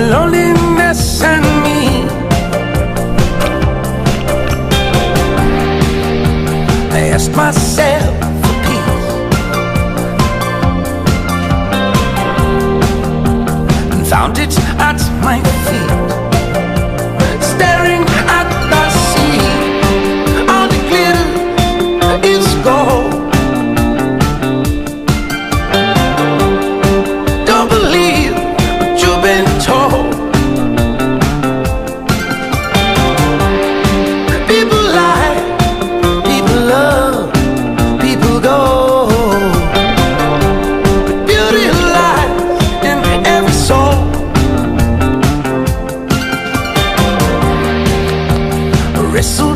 loneliness and me. I asked myself for peace and found it at my feet, staring at the sea. All the glitter is gold. Don't believe what you've been told. People lie, people love, people go, but beauty lies in every soul. Wrestle